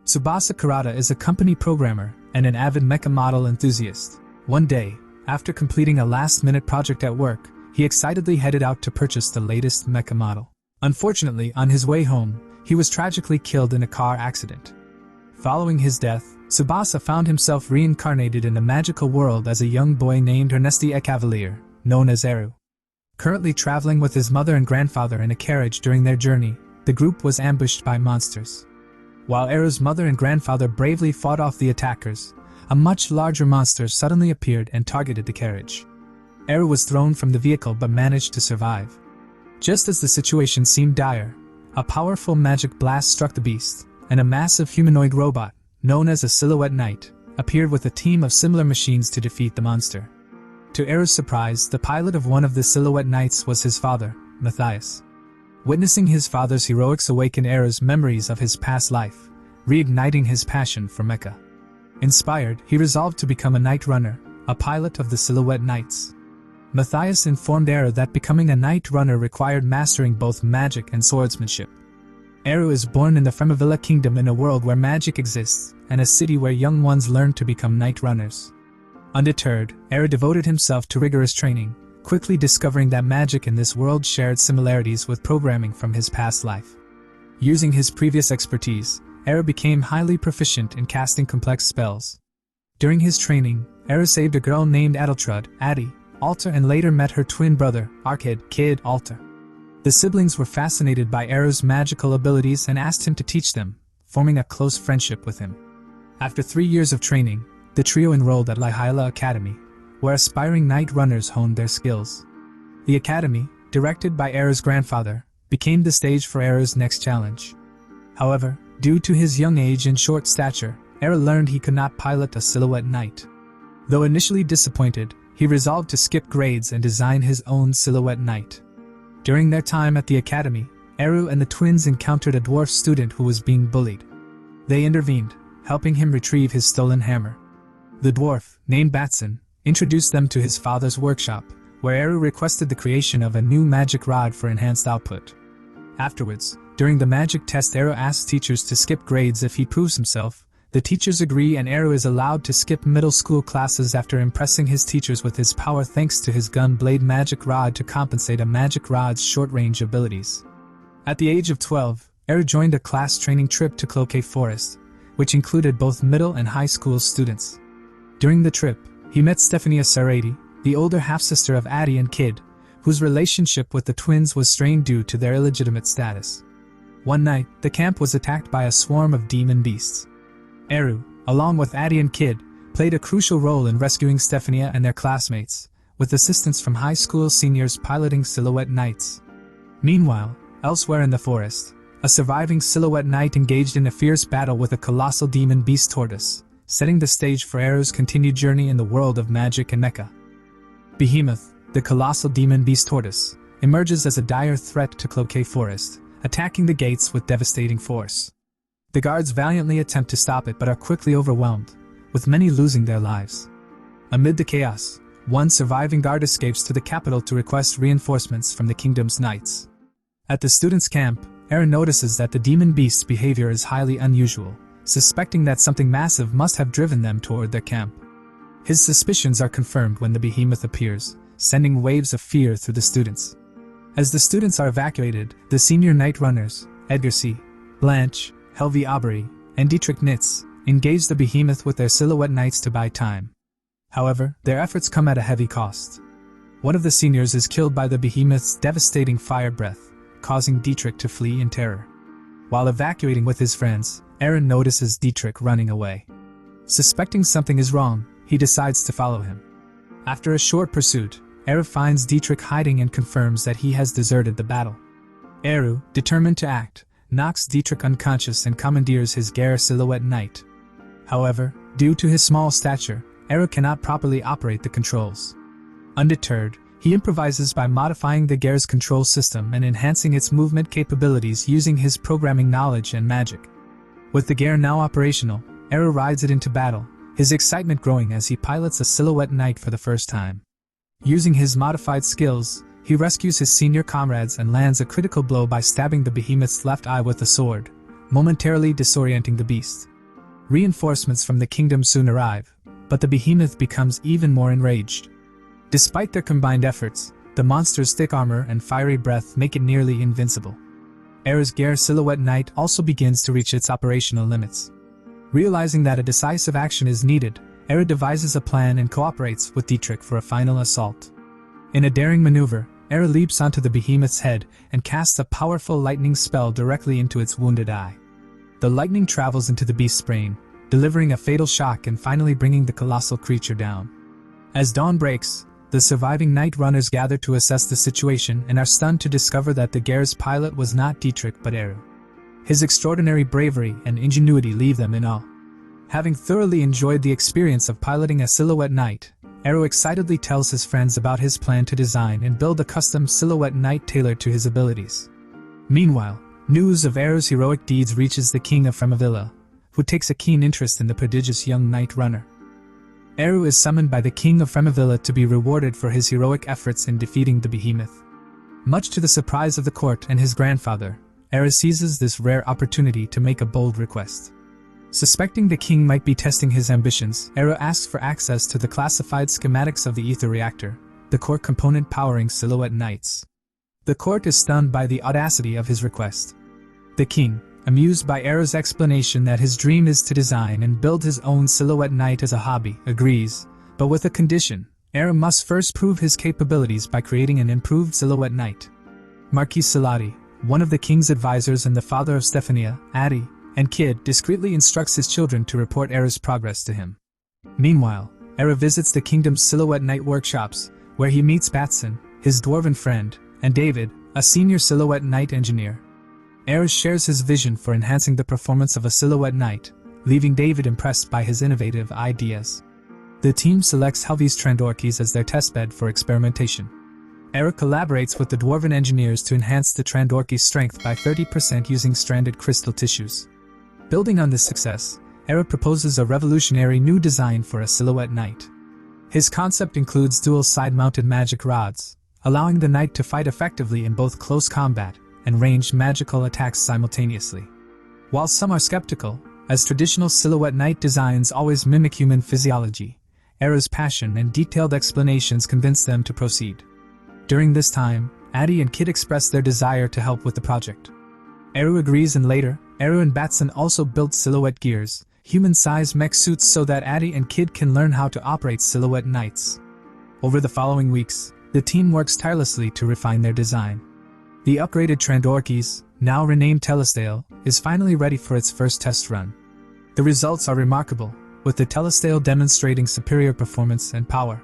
Tsubasa Kurata is a company programmer and an avid mecha model enthusiast. One day, after completing a last-minute project at work, he excitedly headed out to purchase the latest mecha model. Unfortunately, on his way home, he was tragically killed in a car accident. Following his death, Tsubasa found himself reincarnated in a magical world as a young boy named Ernesti a Cavalier, known as Eru. Currently traveling with his mother and grandfather in a carriage during their journey, the group was ambushed by monsters. While Eru's mother and grandfather bravely fought off the attackers, a much larger monster suddenly appeared and targeted the carriage. Eru was thrown from the vehicle but managed to survive. Just as the situation seemed dire, a powerful magic blast struck the beast, and a massive humanoid robot, known as a Silhouette Knight, appeared with a team of similar machines to defeat the monster. To Eru's surprise, the pilot of one of the Silhouette Knights was his father, Matthias. Witnessing his father's heroics awakened Eru's memories of his past life, reigniting his passion for mecha. Inspired, he resolved to become a Knight Runner, a pilot of the Silhouette Knights. Matthias informed Eru that becoming a Knight Runner required mastering both magic and swordsmanship. Eru is born in the Fremavilla Kingdom in a world where magic exists, and a city where young ones learn to become Knight Runners. Undeterred, Eru devoted himself to rigorous training, quickly discovering that magic in this world shared similarities with programming from his past life. Using his previous expertise, Eru became highly proficient in casting complex spells. During his training, Eru saved a girl named Adeltrud, Addie, Alter, and later met her twin brother, Arkid, Kid, Alter. The siblings were fascinated by Eru's magical abilities and asked him to teach them, forming a close friendship with him. After 3 years of training, the trio enrolled at Lahaila Academy, where aspiring Knight Runners honed their skills. The academy, directed by Eru's grandfather, became the stage for Eru's next challenge. However, due to his young age and short stature, Eru learned he could not pilot a Silhouette Knight. Though initially disappointed, he resolved to skip grades and design his own Silhouette Knight. During their time at the academy, Eru and the twins encountered a dwarf student who was being bullied. They intervened, helping him retrieve his stolen hammer. The dwarf, named Batson, introduced them to his father's workshop, where Eru requested the creation of a new magic rod for enhanced output. Afterwards, during the magic test, Eru asks teachers to skip grades if he proves himself. The teachers agree and Eru is allowed to skip middle school classes after impressing his teachers with his power thanks to his gun blade magic rod to compensate a magic rod's short-range abilities. At the age of 12, Eru joined a class training trip to Cloquet Forest, which included both middle and high school students. During the trip, he met Stefania Sarati, the older half-sister of Addie and Kid, whose relationship with the twins was strained due to their illegitimate status. One night, the camp was attacked by a swarm of demon beasts. Eru, along with Addie and Kid, played a crucial role in rescuing Stefania and their classmates, with assistance from high school seniors piloting Silhouette Knights. Meanwhile, elsewhere in the forest, a surviving Silhouette Knight engaged in a fierce battle with a colossal demon beast tortoise, setting the stage for Eru's continued journey in the world of magic and mecha. Behemoth, the colossal demon beast tortoise, emerges as a dire threat to Cloquet Forest, attacking the gates with devastating force. The guards valiantly attempt to stop it but are quickly overwhelmed, with many losing their lives. Amid the chaos, one surviving guard escapes to the capital to request reinforcements from the kingdom's knights. At the students' camp, Eru notices that the demon beast's behavior is highly unusual, suspecting that something massive must have driven them toward their camp. His suspicions are confirmed when the behemoth appears, sending waves of fear through the students. As the students are evacuated, the senior Knight Runners, Edgar C., Blanche, Helvi Aubrey, and Dietrich Nitz, engage the behemoth with their Silhouette Knights to buy time. However, their efforts come at a heavy cost. One of the seniors is killed by the behemoth's devastating fire breath, causing Dietrich to flee in terror. While evacuating with his friends, Eren notices Dietrich running away. Suspecting something is wrong, he decides to follow him. After a short pursuit, Eru finds Dietrich hiding and confirms that he has deserted the battle. Eru, determined to act, knocks Dietrich unconscious and commandeers his Gare Silhouette Knight. However, due to his small stature, Eru cannot properly operate the controls. Undeterred, he improvises by modifying the Gare's control system and enhancing its movement capabilities using his programming knowledge and magic. With the Gare now operational, Eru rides it into battle, his excitement growing as he pilots a Silhouette Knight for the first time. Using his modified skills, he rescues his senior comrades and lands a critical blow by stabbing the behemoth's left eye with a sword, momentarily disorienting the beast. Reinforcements from the kingdom soon arrive, but the behemoth becomes even more enraged. Despite their combined efforts, the monster's thick armor and fiery breath make it nearly invincible. Era's Gear Silhouette Knight also begins to reach its operational limits. Realizing that a decisive action is needed, Era devises a plan and cooperates with Dietrich for a final assault. In a daring maneuver, Era leaps onto the behemoth's head and casts a powerful lightning spell directly into its wounded eye. The lightning travels into the beast's brain, delivering a fatal shock and finally bringing the colossal creature down. As dawn breaks, the surviving night runners gather to assess the situation and are stunned to discover that the Gear's pilot was not Dietrich but Eru. His extraordinary bravery and ingenuity leave them in awe. Having thoroughly enjoyed the experience of piloting a Silhouette Knight, Eru excitedly tells his friends about his plan to design and build a custom Silhouette Knight tailored to his abilities. Meanwhile, news of Eru's heroic deeds reaches the king of Fremavilla, who takes a keen interest in the prodigious young knight runner. Eru is summoned by the king of Fremavilla to be rewarded for his heroic efforts in defeating the behemoth. Much to the surprise of the court and his grandfather, Eru seizes this rare opportunity to make a bold request. Suspecting the king might be testing his ambitions, Eru asks for access to the classified schematics of the ether reactor, the core component powering Silhouette Knights. The court is stunned by the audacity of his request. The king, amused by Eru's explanation that his dream is to design and build his own Silhouette Knight as a hobby, agrees, but with a condition: Eru must first prove his capabilities by creating an improved Silhouette Knight. Marquis Salati, one of the king's advisors and the father of Stefania, Adi, and Kid, discreetly instructs his children to report Eru's progress to him. Meanwhile, Eru visits the kingdom's Silhouette Knight workshops, where he meets Batson, his dwarven friend, and David, a senior Silhouette Knight engineer. Eru shares his vision for enhancing the performance of a Silhouette Knight, leaving David impressed by his innovative ideas. The team selects Helvi's Trandorkis as their testbed for experimentation. Eru collaborates with the dwarven engineers to enhance the Trandorki's strength by 30% using stranded crystal tissues. Building on this success, Eru proposes a revolutionary new design for a Silhouette Knight. His concept includes dual side-mounted magic rods, allowing the knight to fight effectively in both close combat and ranged magical attacks simultaneously. While some are skeptical, as traditional Silhouette Knight designs always mimic human physiology, Eru's passion and detailed explanations convince them to proceed. During this time, Adi and Kid express their desire to help with the project. Eru agrees, and later, Eru and Batson also built Silhouette Gears, human-sized mech suits, so that Adi and Kid can learn how to operate Silhouette Knights. Over the following weeks, the team works tirelessly to refine their design. The upgraded Trandorkis, now renamed Telestale, is finally ready for its first test run. The results are remarkable, with the Telestale demonstrating superior performance and power.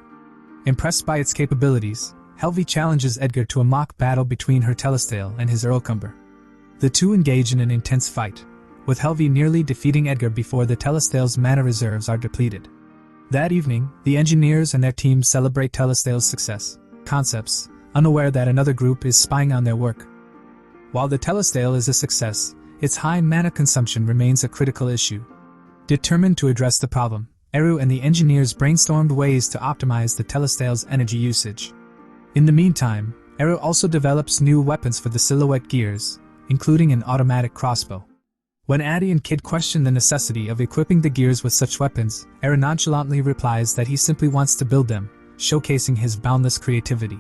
Impressed by its capabilities, Helvi challenges Edgar to a mock battle between her Telestale and his Earlcumber. The two engage in an intense fight, with Helvi nearly defeating Edgar before the Telestale's mana reserves are depleted. That evening, the engineers and their team celebrate Telestale's success, concepts, unaware that another group is spying on their work. While the Telestale is a success, its high mana consumption remains a critical issue. Determined to address the problem, Eru and the engineers brainstormed ways to optimize the Telestale's energy usage. In the meantime, Eru also develops new weapons for the Silhouette Gears, including an automatic crossbow. When Adi and Kid question the necessity of equipping the gears with such weapons, Eru nonchalantly replies that he simply wants to build them, showcasing his boundless creativity.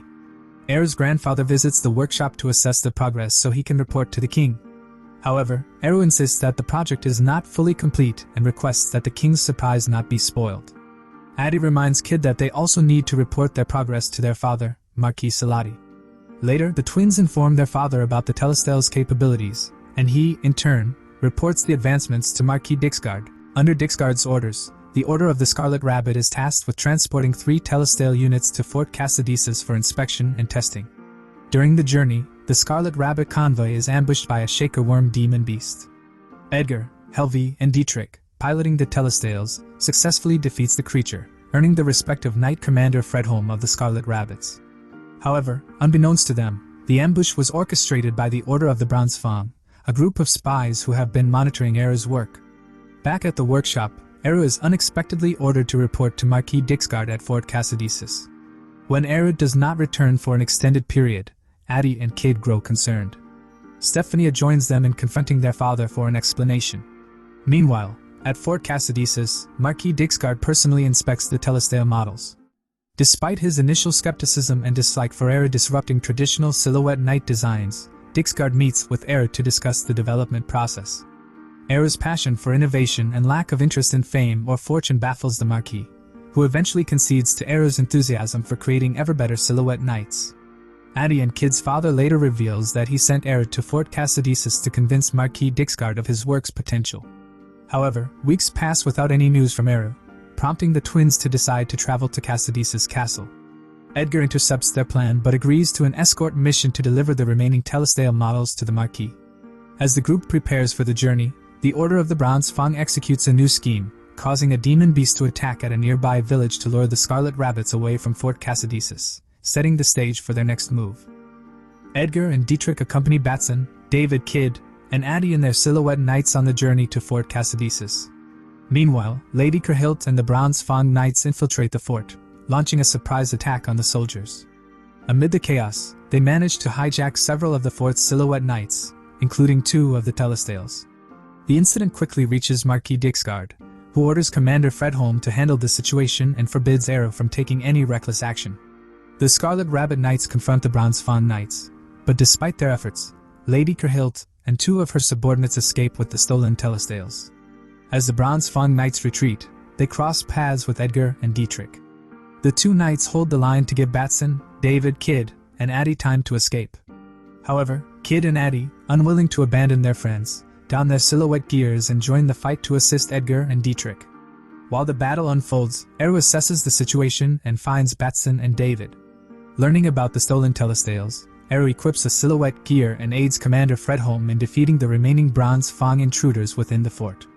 Eru's grandfather visits the workshop to assess the progress so he can report to the king. However, Eru insists that the project is not fully complete and requests that the king's surprise not be spoiled. Adi reminds Kid that they also need to report their progress to their father, Marquis Salati. Later, the twins inform their father about the Telestale's capabilities, and he, in turn, reports the advancements to Marquis Dixgard. Under Dixgard's orders, the Order of the Scarlet Rabbit is tasked with transporting 3 Telestale units to Fort Cassidisis for inspection and testing. During the journey, the Scarlet Rabbit convoy is ambushed by a Shaker Worm demon beast. Edgar, Helvi, and Dietrich, piloting the Telestales, successfully defeats the creature, earning the respect of Knight Commander Fredholm of the Scarlet Rabbits. However, unbeknownst to them, the ambush was orchestrated by the Order of the Bronze Fawn, a group of spies who have been monitoring Eru's work. Back at the workshop, Eru is unexpectedly ordered to report to Marquis Dixgard at Fort Cassidisis. When Eru does not return for an extended period, Adi and Kid grow concerned. Stefania joins them in confronting their father for an explanation. Meanwhile, At Fort Cassidesis, Marquis Dixgard personally inspects the telestale models. Despite his initial skepticism and dislike for Era disrupting traditional silhouette knight designs, Dixgard meets with Era to discuss the development process. Era's passion for innovation and lack of interest in fame or fortune baffles the Marquis, who eventually concedes to Era's enthusiasm for creating ever-better silhouette knights. Addie and Kid's father later reveals that he sent Era to Fort Cassidesis to convince Marquis Dixgard of his work's potential. However, weeks pass without any news from Era, prompting the twins to decide to travel to Cassidesis Castle. Edgar intercepts their plan but agrees to an escort mission to deliver the remaining telestale models to the Marquis. As the group prepares for the journey, the Order of the Bronze Fang executes a new scheme, causing a demon beast to attack at a nearby village to lure the Scarlet Rabbits away from Fort Cassidesis, setting the stage for their next move. Edgar and Dietrich accompany Batson, David, Kid, and Addie in their silhouette knights on the journey to Fort Cassidesis. Meanwhile, Lady Kerhilt and the Bronze Fang Knights infiltrate the fort, launching a surprise attack on the soldiers. Amid the chaos, they manage to hijack several of the fort's silhouette knights, including 2 of the telestales. The incident quickly reaches Marquis Dixgard, who orders Commander Fredholm to handle the situation and forbids Era from taking any reckless action. The Scarlet Rabbit Knights confront the Bronze Fawn Knights, but despite their efforts, Lady Kerhilt and 2 of her subordinates escape with the stolen telestales. As the Bronze Fawn Knights retreat, they cross paths with Edgar and Dietrich. The 2 knights hold the line to give Batson, David, Kid, and Addie time to escape. However, Kid and Addie, unwilling to abandon their friends, don their silhouette gears and join the fight to assist Edgar and Dietrich. While the battle unfolds, Eru assesses the situation and finds Batson and David. Learning about the stolen telestales, Eru equips a silhouette gear and aids Commander Fredholm in defeating the remaining Bronze Fang intruders within the fort.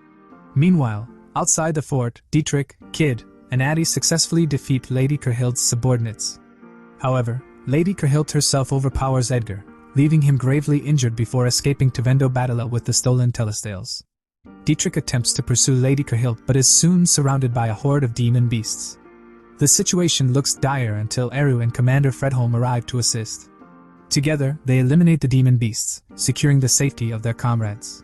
Meanwhile, outside the fort, Dietrich, Kid, and Addie successfully defeat Lady Kerhilt's subordinates. However, Lady Kerhilt herself overpowers Edgar, leaving him gravely injured before escaping to Vendo Battle with the stolen telestales. Dietrich attempts to pursue Lady Kerhilt but is soon surrounded by a horde of demon beasts. The situation looks dire until Eru and Commander Fredholm arrive to assist. Together, they eliminate the demon beasts, securing the safety of their comrades.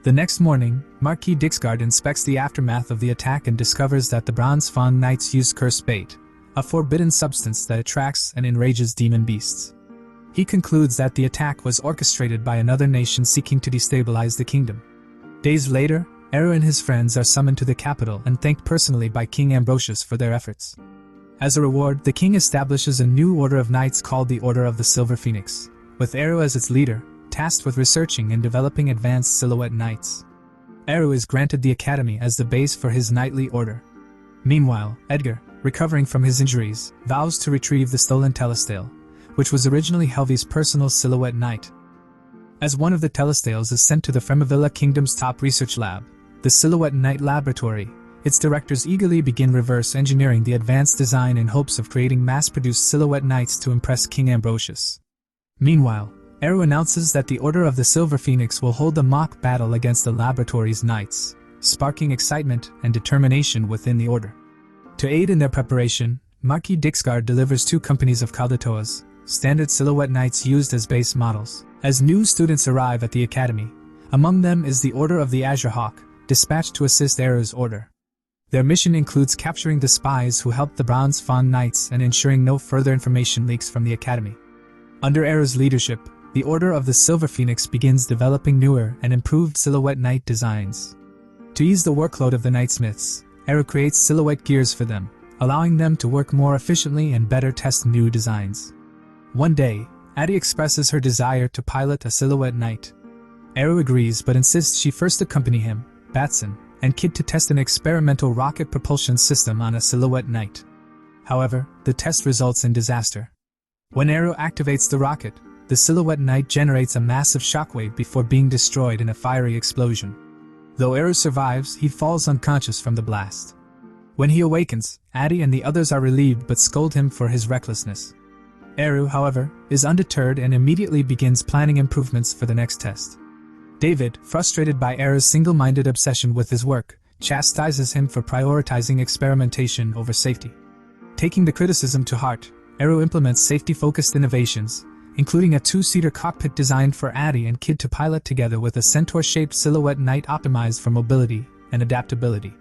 The next morning, Marquis Dixgard inspects the aftermath of the attack and discovers that the Bronze Fawn Knights used cursed bait, a forbidden substance that attracts and enrages demon beasts. He concludes that the attack was orchestrated by another nation seeking to destabilize the kingdom. Days later, Eru and his friends are summoned to the capital and thanked personally by King Ambrosius for their efforts. As a reward, the king establishes a new order of knights called the Order of the Silver Phoenix, with Eru as its leader, tasked with researching and developing advanced silhouette knights. Eru is granted the academy as the base for his knightly order. Meanwhile, Edgar, recovering from his injuries, vows to retrieve the stolen telestale, which was originally Helvi's personal silhouette knight. As one of the telestales is sent to the Fremavilla Kingdom's top research lab, the Silhouette Knight Laboratory, its directors eagerly begin reverse engineering the advanced design in hopes of creating mass-produced silhouette knights to impress King Ambrosius. Meanwhile, Eru announces that the Order of the Silver Phoenix will hold a mock battle against the laboratory's knights, sparking excitement and determination within the order. To aid in their preparation, Marquis Dixgard delivers 2 companies of Kaldatoas, standard silhouette knights used as base models. As new students arrive at the academy, among them is the Order of the Azure Hawk, dispatched to assist Eru's order. Their mission includes capturing the spies who helped the Bronze Fawn Knights and ensuring no further information leaks from the academy. Under Eru's leadership, the Order of the Silver Phoenix begins developing newer and improved silhouette knight designs. To ease the workload of the knightsmiths, Eru creates silhouette gears for them, allowing them to work more efficiently and better test new designs. One day, Addie expresses her desire to pilot a silhouette knight. Eru agrees but insists she first accompany him, Batson, and Kid to test an experimental rocket propulsion system on a silhouette knight. However, the test results in disaster. When Eru activates the rocket, the silhouette knight generates a massive shockwave before being destroyed in a fiery explosion. Though Eru survives, he falls unconscious from the blast. When he awakens, Addie and the others are relieved but scold him for his recklessness. Eru, however, is undeterred and immediately begins planning improvements for the next test. David, frustrated by Eru's single-minded obsession with his work, chastises him for prioritizing experimentation over safety. Taking the criticism to heart, Eru implements safety-focused innovations, including a 2-seater cockpit designed for Addie and Kid to pilot together with a centaur-shaped silhouette knight optimized for mobility, and adaptability.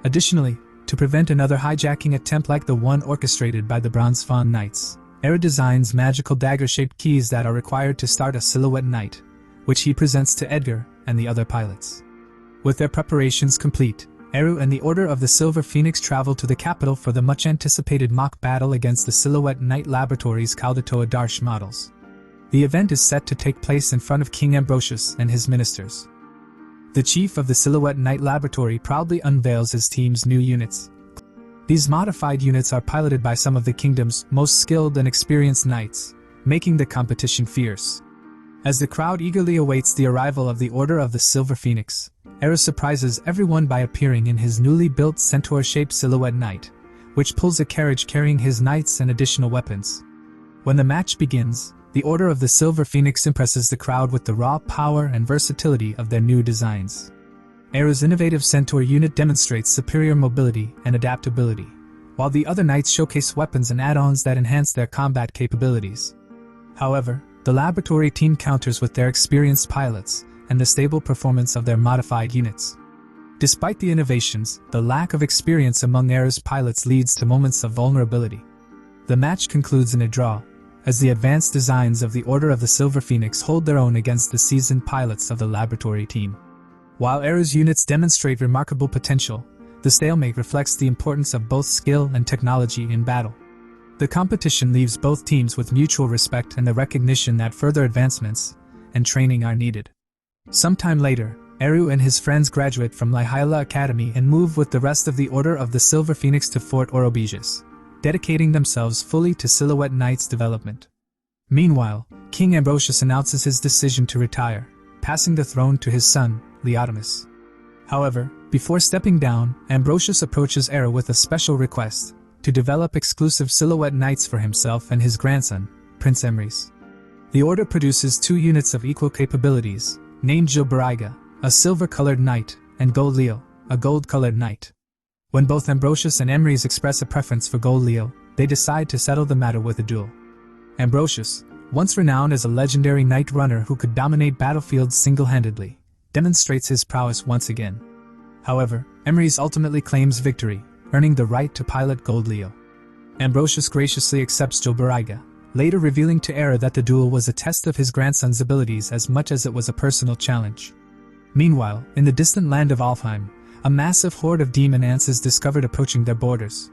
Additionally, to prevent another hijacking attempt like the one orchestrated by the Bronze Fawn Knights, Eru designs magical dagger-shaped keys that are required to start a Silhouette Knight, which he presents to Edgar and the other pilots. With their preparations complete, Eru and the Order of the Silver Phoenix travel to the capital for the much-anticipated mock battle against the Silhouette Knight Laboratories' Kaldatoa Darsh models. The event is set to take place in front of King Ambrosius and his ministers. The chief of the Silhouette Knight Laboratory proudly unveils his team's new units. These modified units are piloted by some of the kingdom's most skilled and experienced knights, making the competition fierce. As the crowd eagerly awaits the arrival of the Order of the Silver Phoenix, Eru surprises everyone by appearing in his newly built centaur-shaped Silhouette Knight, which pulls a carriage carrying his knights and additional weapons. When the match begins, the Order of the Silver Phoenix impresses the crowd with the raw power and versatility of their new designs. Eru's innovative centaur unit demonstrates superior mobility and adaptability, while the other knights showcase weapons and add-ons that enhance their combat capabilities. However, the laboratory team counters with their experienced pilots and the stable performance of their modified units. Despite the innovations, the lack of experience among Eru's pilots leads to moments of vulnerability. The match concludes in a draw, as the advanced designs of the Order of the Silver Phoenix hold their own against the seasoned pilots of the laboratory team. While Eru's units demonstrate remarkable potential, the stalemate reflects the importance of both skill and technology in battle. The competition leaves both teams with mutual respect and the recognition that further advancements and training are needed. Sometime later, Eru and his friends graduate from Lahaila Academy and move with the rest of the Order of the Silver Phoenix to Fort Orobiges, dedicating themselves fully to Silhouette Knight's development. Meanwhile, King Ambrosius announces his decision to retire, passing the throne to his son, Leotimus. However, before stepping down, Ambrosius approaches Eru with a special request to develop exclusive Silhouette Knights for himself and his grandson, Prince Emrys. The Order produces 2 units of equal capabilities, named Gilberiga, a silver-colored knight, and Gold Leo, a gold-colored knight. When both Ambrosius and Emrys express a preference for Gold Leo, they decide to settle the matter with a duel. Ambrosius, once renowned as a legendary knight runner who could dominate battlefields single-handedly, demonstrates his prowess once again. However, Emrys ultimately claims victory, earning the right to pilot Gold Leo. Ambrosius graciously accepts Gilberiga, later revealing to Eru that the duel was a test of his grandson's abilities as much as it was a personal challenge. Meanwhile, in the distant land of Alheim, a massive horde of demon ants is discovered approaching their borders.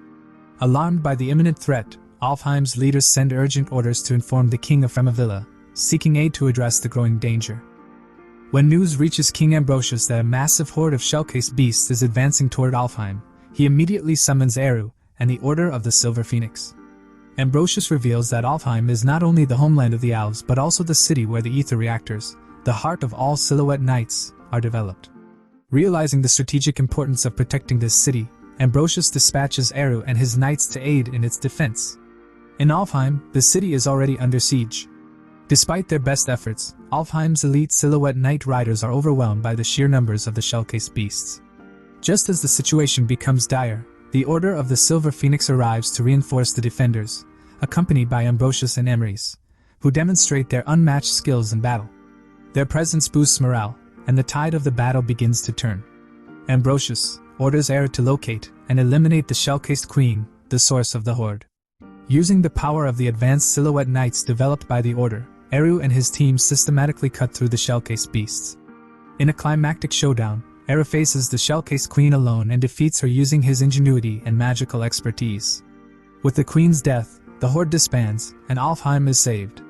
Alarmed by the imminent threat, Alfheim's leaders send urgent orders to inform the king of Fremavilla, seeking aid to address the growing danger. When news reaches King Ambrosius that a massive horde of shell-cased beasts is advancing toward Alheim, he immediately summons Eru and the Order of the Silver Phoenix. Ambrosius reveals that Alheim is not only the homeland of the elves but also the city where the ether reactors, the heart of all Silhouette Knights, are developed. Realizing the strategic importance of protecting this city, Ambrosius dispatches Eru and his knights to aid in its defense. In Alheim, the city is already under siege. Despite their best efforts, Alfheim's elite Silhouette Knight riders are overwhelmed by the sheer numbers of the shell-cased beasts. Just as the situation becomes dire, the Order of the Silver Phoenix arrives to reinforce the defenders, accompanied by Ambrosius and Emrys, who demonstrate their unmatched skills in battle. Their presence boosts morale, and the tide of the battle begins to turn. Ambrosius orders Eru to locate and eliminate the shell-cased queen, the source of the horde. Using the power of the advanced Silhouette Knights developed by the Order, Eru and his team systematically cut through the shell-cased beasts. In a climactic showdown, Eru faces the shell-cased queen alone and defeats her using his ingenuity and magical expertise. With the queen's death, the horde disbands, and Alfheim is saved.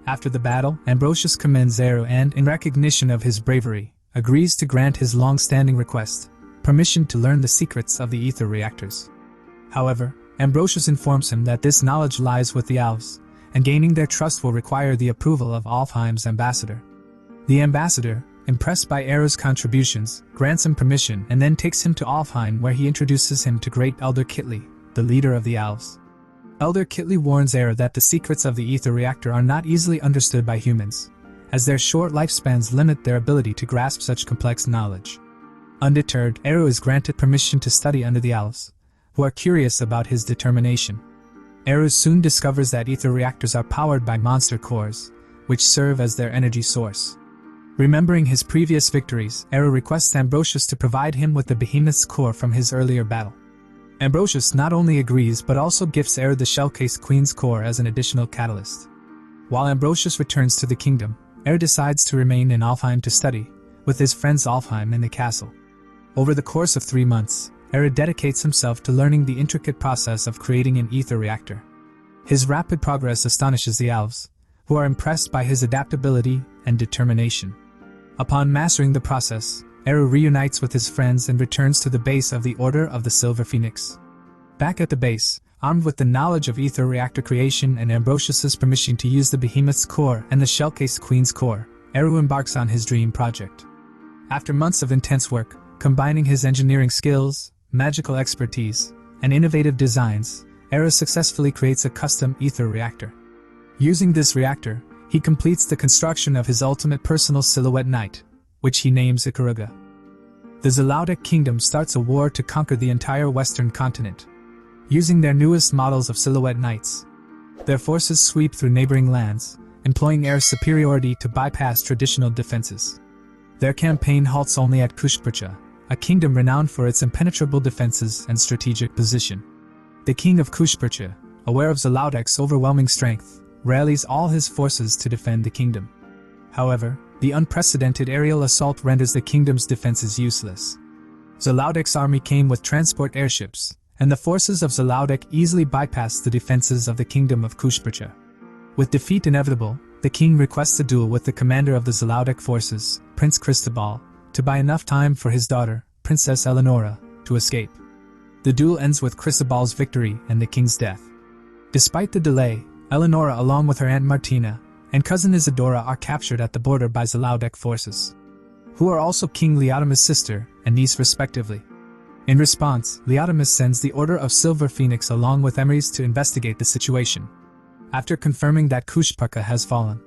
After the battle, Ambrosius commends Eru and, in recognition of his bravery, agrees to grant his long-standing request, permission to learn the secrets of the ether reactors. However, Ambrosius informs him that this knowledge lies with the elves, and gaining their trust will require the approval of Alfheim's ambassador. The ambassador, impressed by Eru's contributions, grants him permission and then takes him to Alfheim, where he introduces him to Great Elder Kitli, the leader of the elves. Elder Kitli warns Eru that the secrets of the ether reactor are not easily understood by humans, as their short lifespans limit their ability to grasp such complex knowledge. Undeterred, Eru is granted permission to study under the elves, who are curious about his determination. Eru soon discovers that ether reactors are powered by monster cores, which serve as their energy source. Remembering his previous victories, Eru requests Ambrosius to provide him with the behemoth's core from his earlier battle. Ambrosius not only agrees but also gifts Eru the shell-cased Queen's core as an additional catalyst. While Ambrosius returns to the kingdom, Eru decides to remain in Alheim to study, with his friends Alheim in the castle. Over the course of 3 months, Eru dedicates himself to learning the intricate process of creating an ether reactor. His rapid progress astonishes the elves, who are impressed by his adaptability and determination. Upon mastering the process, Eru reunites with his friends and returns to the base of the Order of the Silver Phoenix. Back at the base, armed with the knowledge of ether reactor creation and Ambrosius's permission to use the behemoth's core and the shell-cased Queen's core, Eru embarks on his dream project. After months of intense work, combining his engineering skills, magical expertise, and innovative designs, Eru successfully creates a custom ether reactor. Using this reactor, he completes the construction of his ultimate personal silhouette knight, which he names Ikaruga. The Zelaudic kingdom starts a war to conquer the entire western continent. Using their newest models of silhouette knights, their forces sweep through neighboring lands, employing air superiority to bypass traditional defenses. Their campaign halts only at Kushpercha, a kingdom renowned for its impenetrable defenses and strategic position. The king of Kushpercha, aware of Zelaudic's overwhelming strength, rallies all his forces to defend the kingdom. However, the unprecedented aerial assault renders the kingdom's defenses useless. Zelaudic's army came with transport airships, and the forces of Zelaudic easily bypassed the defenses of the kingdom of Kushpercha. With defeat inevitable, the king requests a duel with the commander of the Zelaudic forces, Prince Cristobal, to buy enough time for his daughter, Princess Eleonora, to escape. The duel ends with Cristobal's victory and the king's death. Despite the delay, Eleonora along with her aunt Martina and cousin Isadora are captured at the border by Zelaudic forces, who are also King Leotimus' sister and niece respectively. In response, Leotimus sends the Order of Silver Phoenix along with Emrys to investigate the situation. After confirming that Kushpercha has fallen,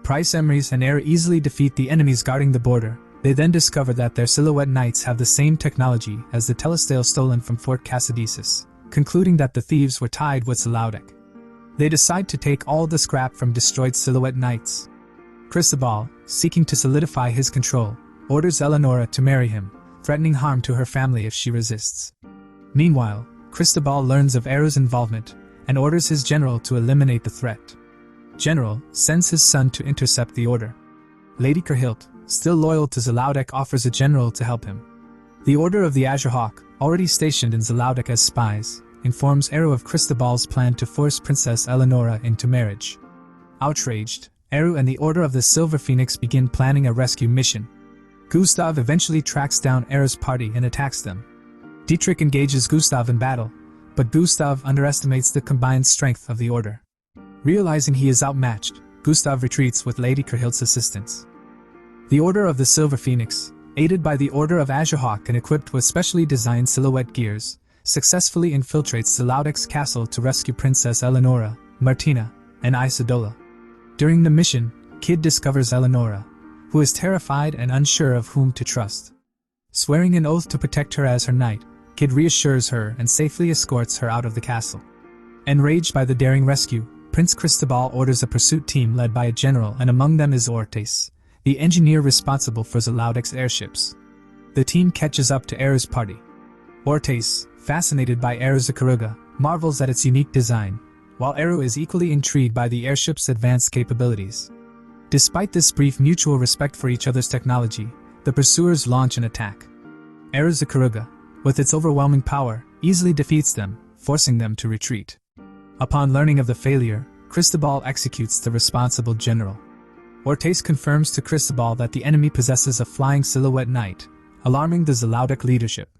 Price Emrys and Eru easily defeat the enemies guarding the border. They then discover that their silhouette knights have the same technology as the telestale stolen from Fort Cassidesis, concluding that the thieves were tied with Zelaudic. They decide to take all the scrap from destroyed silhouette knights. Cristobal, seeking to solidify his control, orders Eleonora to marry him, threatening harm to her family if she resists. Meanwhile, Cristobal learns of Eru's involvement and orders his general to eliminate the threat. General sends his son to intercept the order. Lady Kerhilt, still loyal to Zelaudic, offers a general to help him. The Order of the Azure Hawk, already stationed in Zelaudic as spies, informs Eru of Cristobal's plan to force Princess Eleonora into marriage. Outraged, Eru and the Order of the Silver Phoenix begin planning a rescue mission. Gustav eventually tracks down Eru's party and attacks them. Dietrich engages Gustav in battle, but Gustav underestimates the combined strength of the Order. Realizing he is outmatched, Gustav retreats with Lady Kerhilt's assistance. The Order of the Silver Phoenix, aided by the Order of Azure Hawk and equipped with specially designed silhouette gears, successfully infiltrates Zelaudic's castle to rescue Princess Eleonora, Martina, and Isadora. During the mission, Kid discovers Eleonora, who is terrified and unsure of whom to trust. Swearing an oath to protect her as her knight, Kid reassures her and safely escorts her out of the castle. Enraged by the daring rescue, Prince Cristobal orders a pursuit team led by a general, and among them is Ortes, the engineer responsible for Zelaudic's airships. The team catches up to Eru's party. Ortes, fascinated by Eru's Ikaruga, marvels at its unique design, while Eru is equally intrigued by the airship's advanced capabilities. Despite this brief mutual respect for each other's technology, the pursuers launch an attack. Eru's Ikaruga, with its overwhelming power, easily defeats them, forcing them to retreat. Upon learning of the failure, Cristobal executes the responsible general. Ortes confirms to Cristobal that the enemy possesses a flying silhouette knight, alarming the Zelaudic leadership.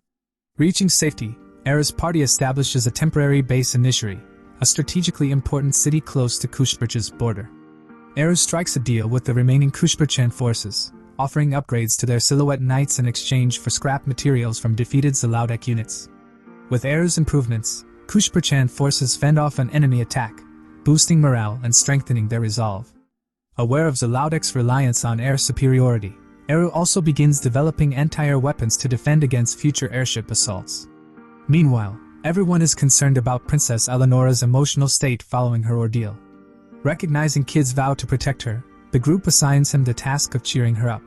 Reaching safety, Eru's party establishes a temporary base in Nishiri, a strategically important city close to Kushpercha's border. Eru strikes a deal with the remaining Kushperchan forces, offering upgrades to their silhouette knights in exchange for scrap materials from defeated Zelaudic units. With Eru's improvements, Kushperchan forces fend off an enemy attack, boosting morale and strengthening their resolve. Aware of Zelaudic's reliance on air superiority, Eru also begins developing anti-air weapons to defend against future airship assaults. Meanwhile, everyone is concerned about Princess Eleonora's emotional state following her ordeal. Recognizing Kid's vow to protect her, the group assigns him the task of cheering her up.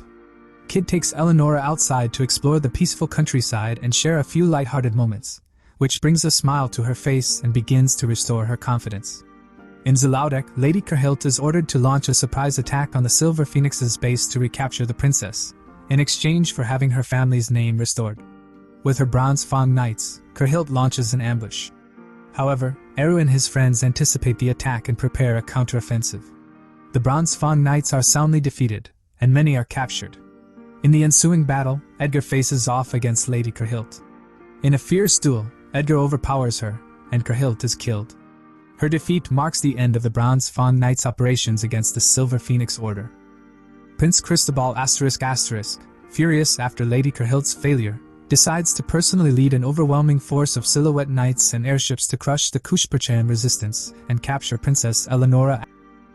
Kid takes Eleonora outside to explore the peaceful countryside and share a few light-hearted moments, which brings a smile to her face and begins to restore her confidence. In Zalaudek, Lady Kerhilt is ordered to launch a surprise attack on the Silver Phoenix's base to recapture the princess, in exchange for having her family's name restored. With her Bronze Fang Knights, Kerhilt launches an ambush. However, Eru and his friends anticipate the attack and prepare a counteroffensive. The Bronze Fang Knights are soundly defeated, and many are captured. In the ensuing battle, Edgar faces off against Lady Kerhilt. In a fierce duel, Edgar overpowers her, and Kerhilt is killed. Her defeat marks the end of the Bronze Fang Knights' operations against the Silver Phoenix Order. Prince Cristobal ***, furious after Lady Kerhilt's failure, decides to personally lead an overwhelming force of Silhouette Knights and airships to crush the Kushperchan resistance and capture Princess Eleonora.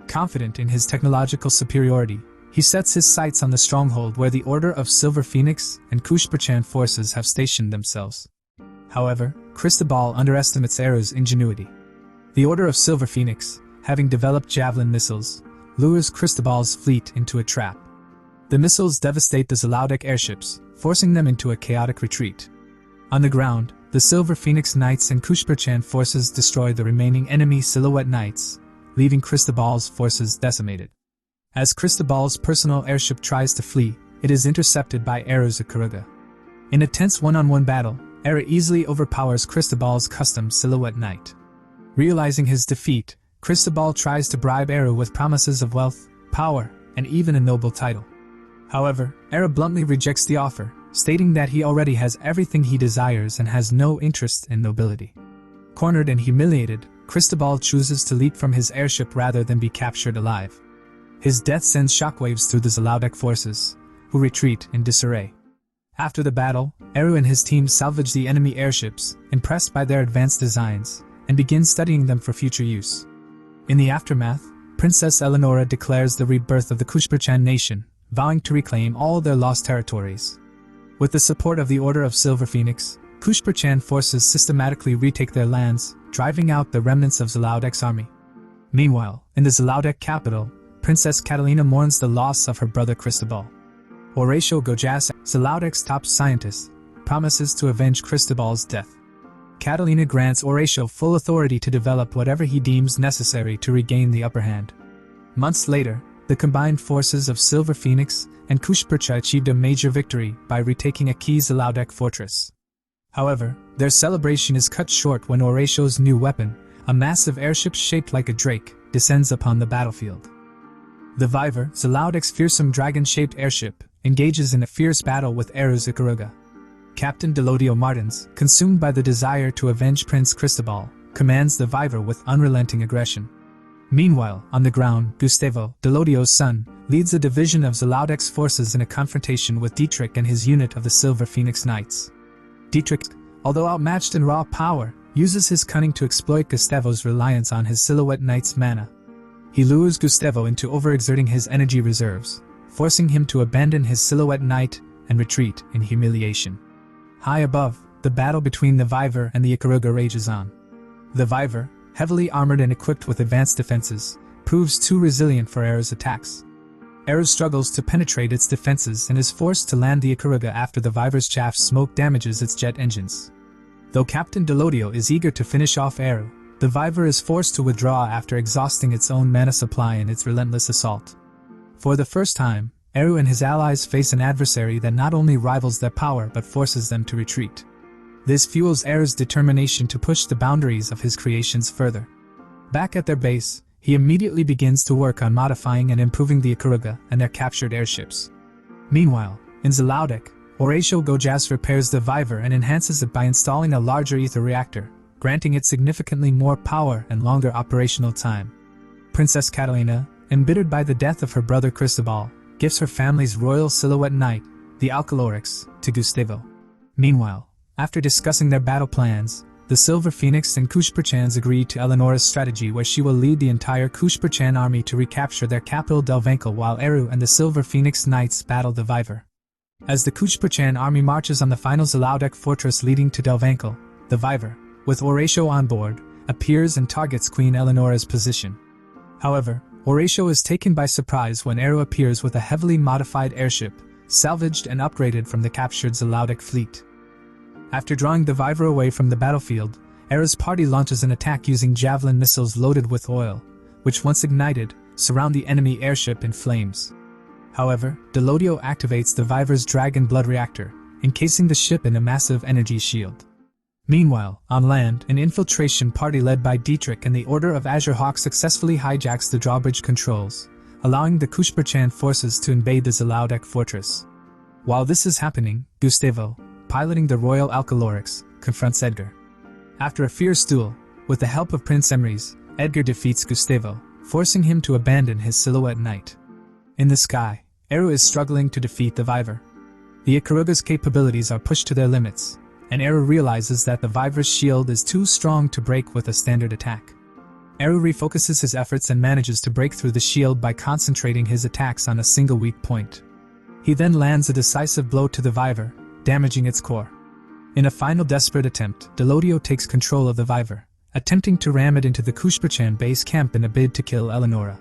Confident in his technological superiority, he sets his sights on the stronghold where the Order of Silver Phoenix and Kushperchan forces have stationed themselves. However, Cristobal underestimates Eru's ingenuity. The Order of Silver Phoenix, having developed javelin missiles, lures Cristobal's fleet into a trap. The missiles devastate the Zalaudek airships, forcing them into a chaotic retreat. On the ground, the Silver Phoenix Knights and Kushperchan forces destroy the remaining enemy Silhouette Knights, leaving Cristobal's forces decimated. As Cristobal's personal airship tries to flee, it is intercepted by Eru's Ikaruga. In a tense one-on-one battle, Eru easily overpowers Cristobal's custom Silhouette Knight. Realizing his defeat, Cristobal tries to bribe Eru with promises of wealth, power, and even a noble title. However, Eru bluntly rejects the offer, stating that he already has everything he desires and has no interest in nobility. Cornered and humiliated, Cristobal chooses to leap from his airship rather than be captured alive. His death sends shockwaves through the Zalaudek forces, who retreat in disarray. After the battle, Eru and his team salvage the enemy airships, impressed by their advanced designs, and begin studying them for future use. In the aftermath, Princess Eleonora declares the rebirth of the Kushperchan nation, vowing to reclaim all their lost territories. With the support of the Order of Silver Phoenix, Kushperchan forces systematically retake their lands, driving out the remnants of Zalaudek's army. Meanwhile, in the Zalaudek capital, Princess Catalina mourns the loss of her brother Cristobal. Horatio Gojas, Zalaudek's top scientist, promises to avenge Cristobal's death. Catalina grants Horatio full authority to develop whatever he deems necessary to regain the upper hand. Months later, the combined forces of Silver Phoenix and Kushpercha achieved a major victory by retaking a key Zalaudek fortress. However, their celebration is cut short when Horatio's new weapon, a massive airship shaped like a drake, descends upon the battlefield. The Viver, Zalaudek's fearsome dragon-shaped airship, engages in a fierce battle with Eru's Ikaruga. Captain Delodio Martins, consumed by the desire to avenge Prince Cristobal, commands the Viver with unrelenting aggression. Meanwhile, on the ground, Gustavo, Delodio's son, leads a division of Zalaudek's forces in a confrontation with Dietrich and his unit of the Silver Phoenix Knights. Dietrich, although outmatched in raw power, uses his cunning to exploit Gustavo's reliance on his Silhouette Knight's mana. He lures Gustavo into overexerting his energy reserves, forcing him to abandon his Silhouette Knight and retreat in humiliation. High above, the battle between the Viver and the Ikaruga rages on. The Viver, heavily armored and equipped with advanced defenses, proves too resilient for Eru's attacks. Eru struggles to penetrate its defenses and is forced to land the Ikaruga after the Viver's chaff smoke damages its jet engines. Though Captain Delodio is eager to finish off Eru, the Viver is forced to withdraw after exhausting its own mana supply in its relentless assault. For the first time, Eru and his allies face an adversary that not only rivals their power but forces them to retreat. This fuels Eru's determination to push the boundaries of his creations further. Back at their base, he immediately begins to work on modifying and improving the Ikaruga and their captured airships. Meanwhile, in Zalaudek, Horatio Gojas repairs the Viver and enhances it by installing a larger ether reactor, granting it significantly more power and longer operational time. Princess Catalina, embittered by the death of her brother Cristobal, gives her family's royal Silhouette Knight, the Alcalorix, to Gustavo. Meanwhile, after discussing their battle plans, the Silver Phoenix and Kushperchans agree to Eleonora's strategy where she will lead the entire Kushperchan army to recapture their capital Delvenkel while Eru and the Silver Phoenix Knights battle the Viver. As the Kushperchan army marches on the final Zalaudek fortress leading to Delvenkel, the Viver, with Horatio on board, appears and targets Queen Eleonora's position. However, Horatio is taken by surprise when Eru appears with a heavily modified airship, salvaged and upgraded from the captured Zelaudic fleet. After drawing the Viver away from the battlefield, Eru's party launches an attack using javelin missiles loaded with oil, which once ignited, surround the enemy airship in flames. However, Delodio activates the Viver's Dragon Blood reactor, encasing the ship in a massive energy shield. Meanwhile, on land, an infiltration party led by Dietrich and the Order of Azure Hawk successfully hijacks the drawbridge controls, allowing the Kushperchan forces to invade the Zelaudic fortress. While this is happening, Gustavo, piloting the Royal Alcalorix, confronts Edgar. After a fierce duel, with the help of Prince Emrys, Edgar defeats Gustavo, forcing him to abandon his Silhouette Knight. In the sky, Eru is struggling to defeat the Viver. The Ikaruga's capabilities are pushed to their limits, and Eru realizes that the Viver's shield is too strong to break with a standard attack. Eru refocuses his efforts and manages to break through the shield by concentrating his attacks on a single weak point. He then lands a decisive blow to the Viver, damaging its core. In a final desperate attempt, Delodio takes control of the Viver, attempting to ram it into the Kushperchan base camp in a bid to kill Eleonora.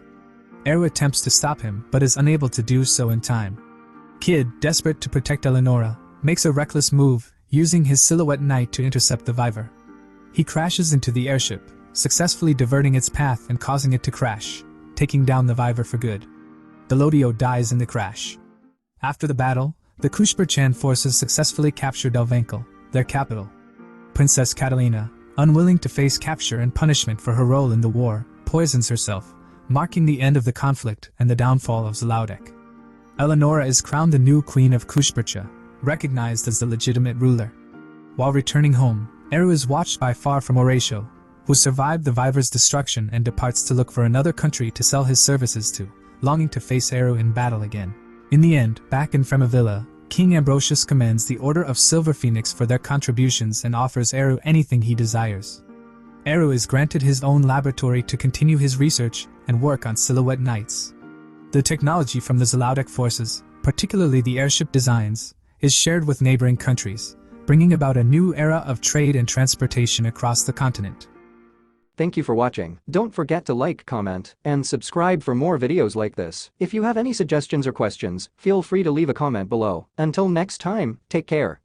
Eru attempts to stop him but is unable to do so in time. Kid, desperate to protect Eleonora, makes a reckless move, using his Silhouette Knight to intercept the Viver. He crashes into the airship, successfully diverting its path and causing it to crash, taking down the Viver for good. Delodio dies in the crash. After the battle, the Kushperchan forces successfully capture Delvenkel, their capital. Princess Catalina, unwilling to face capture and punishment for her role in the war, poisons herself, marking the end of the conflict and the downfall of Zelaudic. Eleonora is crowned the new Queen of Kushpercha, recognized as the legitimate ruler. While returning home, Eru is watched by far from Horatio, who survived the Viver's destruction and departs to look for another country to sell his services to, longing to face Eru in battle again. In the end, back in Fremavilla, King Ambrosius commends the Order of Silver Phoenix for their contributions and offers Eru anything he desires. Eru is granted his own laboratory to continue his research and work on Silhouette Knights. The technology from the Zelaudic forces, particularly the airship designs, is shared with neighboring countries, bringing about a new era of trade and transportation across the continent. Thank you for watching. Don't forget to like, comment, and subscribe for more videos like this. If you have any suggestions or questions, feel free to leave a comment below. Until next time, take care.